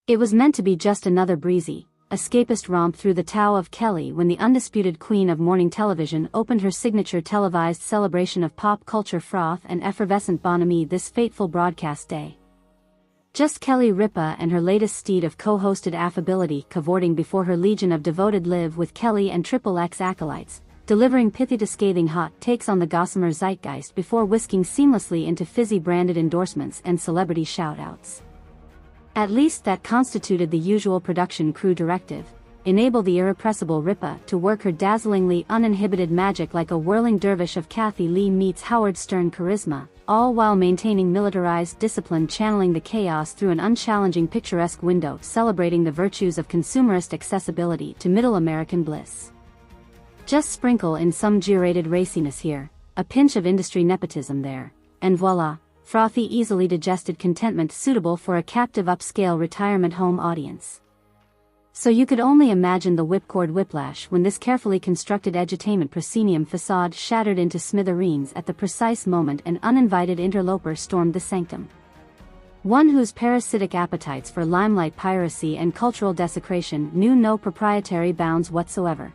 It was meant to be just another breezy, escapist romp through the Tao of Kelly when the undisputed queen of morning television opened her signature televised celebration of pop culture froth and effervescent bonhomie this fateful broadcast day. Just Kelly Ripa and her latest steed of co-hosted affability cavorting before her legion of devoted Live with Kelly and Triple X acolytes, delivering pithy to scathing hot takes on the gossamer zeitgeist before whisking seamlessly into fizzy-branded endorsements and celebrity shout-outs. At least that constituted the usual production crew directive: enable the irrepressible Ripa to work her dazzlingly uninhibited magic like a whirling dervish of Kathy Lee meets Howard Stern charisma, all while maintaining militarized discipline, channeling the chaos through an unchallenging picturesque window celebrating the virtues of consumerist accessibility to middle American bliss. Just sprinkle in some G-rated raciness here, a pinch of industry nepotism there, and voila, frothy, easily digested contentment suitable for a captive upscale retirement home audience. So you could only imagine the whipcord whiplash when this carefully constructed edutainment proscenium facade shattered into smithereens at the precise moment an uninvited interloper stormed the sanctum. One whose parasitic appetites for limelight piracy and cultural desecration knew no proprietary bounds whatsoever.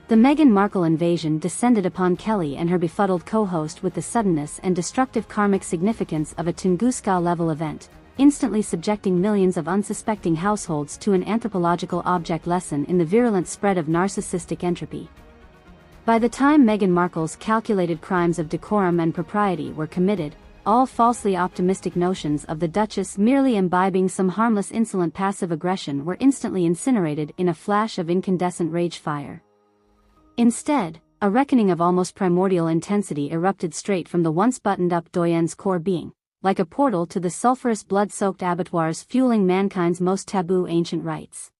The Meghan Markle invasion descended upon Kelly and her befuddled co-host with the suddenness and destructive karmic significance of a Tunguska-level event, instantly subjecting millions of unsuspecting households to an anthropological object lesson in the virulent spread of narcissistic entropy. By the time Meghan Markle's calculated crimes of decorum and propriety were committed, all falsely optimistic notions of the Duchess merely imbibing some harmless insolent passive aggression were instantly incinerated in a flash of incandescent rage fire. Instead, a reckoning of almost primordial intensity erupted straight from the once buttoned-up doyenne's core being, like a portal to the sulfurous blood-soaked abattoirs fueling mankind's most taboo ancient rites.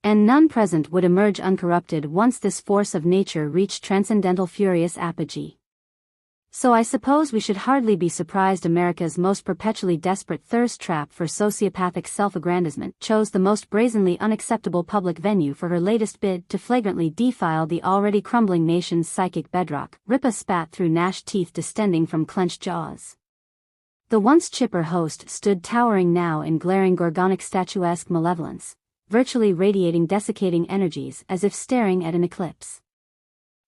And none present would emerge uncorrupted once this force of nature reached transcendental furious apogee. So I suppose we should hardly be surprised America's most perpetually desperate thirst trap for sociopathic self-aggrandizement chose the most brazenly unacceptable public venue for her latest bid to flagrantly defile the already crumbling nation's psychic bedrock. Ripa spat through gnashed teeth distending from clenched jaws. The once chipper host stood towering now in glaring gorgonic statuesque malevolence, virtually radiating desiccating energies as if staring at an eclipse.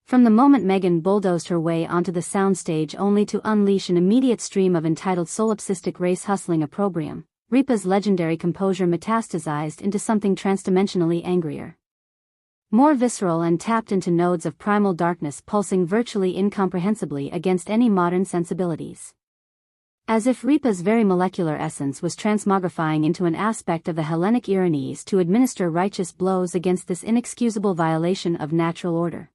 From the moment Meghan bulldozed her way onto the soundstage only to unleash an immediate stream of entitled solipsistic race-hustling opprobrium, Ripa's legendary composure metastasized into something transdimensionally angrier. More visceral and tapped into nodes of primal darkness pulsing virtually incomprehensibly against any modern sensibilities. As if Ripa's very molecular essence was transmogrifying into an aspect of the Hellenic Erinyes to administer righteous blows against this inexcusable violation of natural order.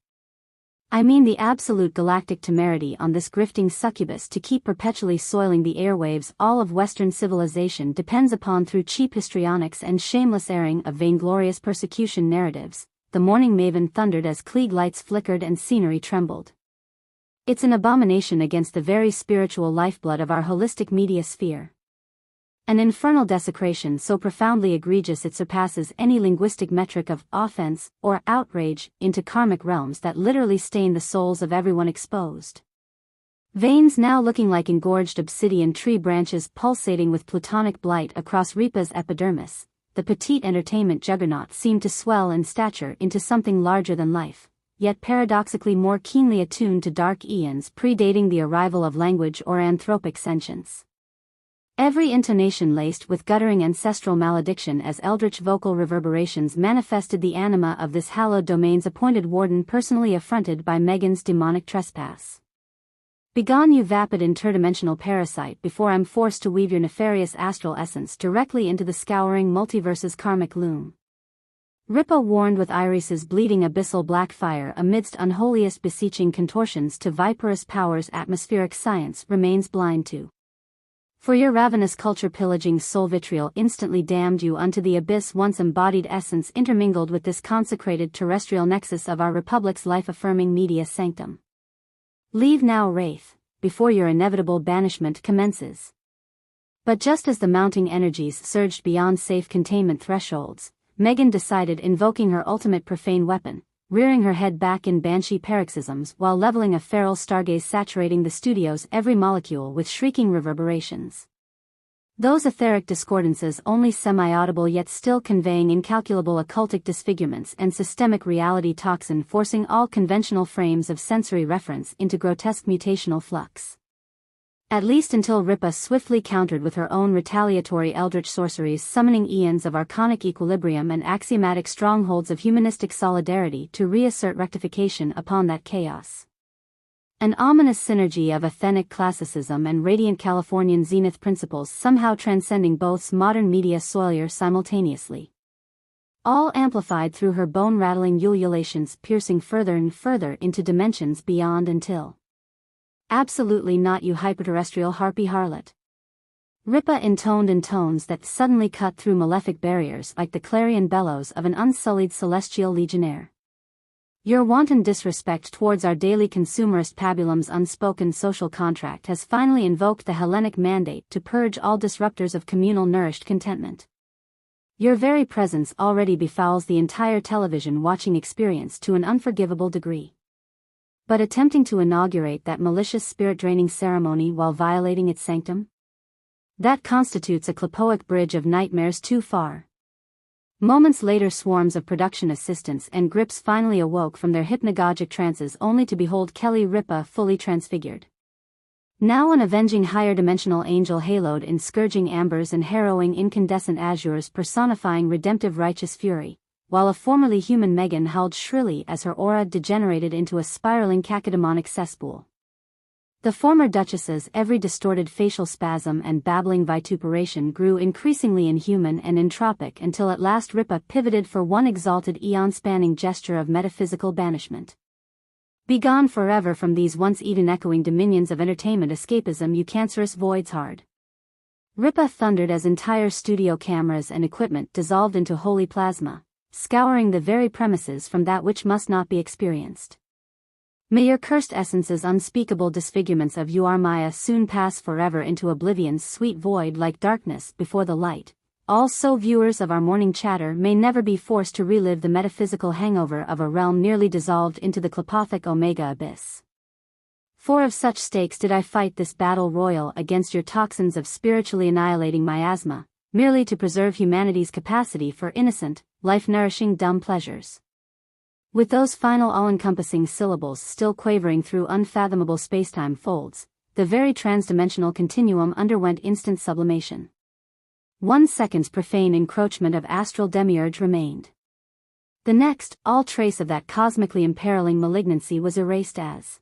I mean the absolute galactic temerity on this grifting succubus to keep perpetually soiling the airwaves all of Western civilization depends upon through cheap histrionics and shameless airing of vainglorious persecution narratives, the morning maven thundered as Klieg lights flickered and scenery trembled. It's an abomination against the very spiritual lifeblood of our holistic media sphere. An infernal desecration so profoundly egregious it surpasses any linguistic metric of offense or outrage into karmic realms that literally stain the souls of everyone exposed. Veins now looking like engorged obsidian tree branches pulsating with plutonic blight across Ripa's epidermis, the petite entertainment juggernaut seemed to swell in stature into something larger than life, yet paradoxically more keenly attuned to dark eons predating the arrival of language or anthropic sentience. Every intonation laced with guttering ancestral malediction as eldritch vocal reverberations manifested the anima of this hallowed domain's appointed warden personally affronted by Meghan's demonic trespass. Begone you vapid interdimensional parasite before I'm forced to weave your nefarious astral essence directly into the scouring multiverse's karmic loom. Ripa warned with Iris's bleeding abyssal black fire amidst unholiest beseeching contortions to viperous powers atmospheric science remains blind to. For your ravenous culture-pillaging soul vitriol instantly damned you unto the abyss once embodied essence intermingled with this consecrated terrestrial nexus of our republic's life-affirming media sanctum. Leave now, Wraith, before your inevitable banishment commences. But just as the mounting energies surged beyond safe containment thresholds, Meghan decided invoking her ultimate profane weapon, rearing her head back in banshee paroxysms while leveling a feral stargaze saturating the studio's every molecule with shrieking reverberations. Those etheric discordances only semi-audible yet still conveying incalculable occultic disfigurements and systemic reality toxin forcing all conventional frames of sensory reference into grotesque mutational flux. At least until Ripa swiftly countered with her own retaliatory eldritch sorceries summoning eons of archonic equilibrium and axiomatic strongholds of humanistic solidarity to reassert rectification upon that chaos. An ominous synergy of athenic classicism and radiant Californian zenith principles somehow transcending both's modern media soilure simultaneously. All amplified through her bone-rattling ululations piercing further and further into dimensions beyond until. Absolutely not, you hyperterrestrial harpy harlot. Ripa intoned in tones that suddenly cut through malefic barriers like the clarion bellows of an unsullied celestial legionnaire. Your wanton disrespect towards our daily consumerist pabulum's unspoken social contract has finally invoked the Hellenic mandate to purge all disruptors of communal nourished contentment. Your very presence already befouls the entire television-watching experience to an unforgivable degree. But attempting to inaugurate that malicious spirit-draining ceremony while violating its sanctum? That constitutes a clepoic bridge of nightmares too far. Moments later, swarms of production assistants and grips finally awoke from their hypnagogic trances only to behold Kelly Ripa fully transfigured. Now an avenging higher-dimensional angel haloed in scourging ambers and harrowing incandescent azures personifying redemptive righteous fury, while a formerly human Meghan howled shrilly as her aura degenerated into a spiraling cacodemonic cesspool. The former duchess's every distorted facial spasm and babbling vituperation grew increasingly inhuman and entropic until at last Ripa pivoted for one exalted eon-spanning gesture of metaphysical banishment. Begone forever from these once Eden-echoing dominions of entertainment escapism, you cancerous voids hard. Ripa thundered as entire studio cameras and equipment dissolved into holy plasma, scouring the very premises from that which must not be experienced. May your cursed essence's unspeakable disfigurements of you are Maya soon pass forever into oblivion's sweet void like darkness before the light. Also viewers of our morning chatter may never be forced to relive the metaphysical hangover of a realm nearly dissolved into the clepothic omega abyss. For of such stakes did I fight this battle royal against your toxins of spiritually annihilating miasma, merely to preserve humanity's capacity for innocent, life-nourishing dumb pleasures. With those final all-encompassing syllables still quavering through unfathomable spacetime folds, the very transdimensional continuum underwent instant sublimation. 1 second's profane encroachment of astral demiurge remained. The next, all trace of that cosmically imperiling malignancy was erased as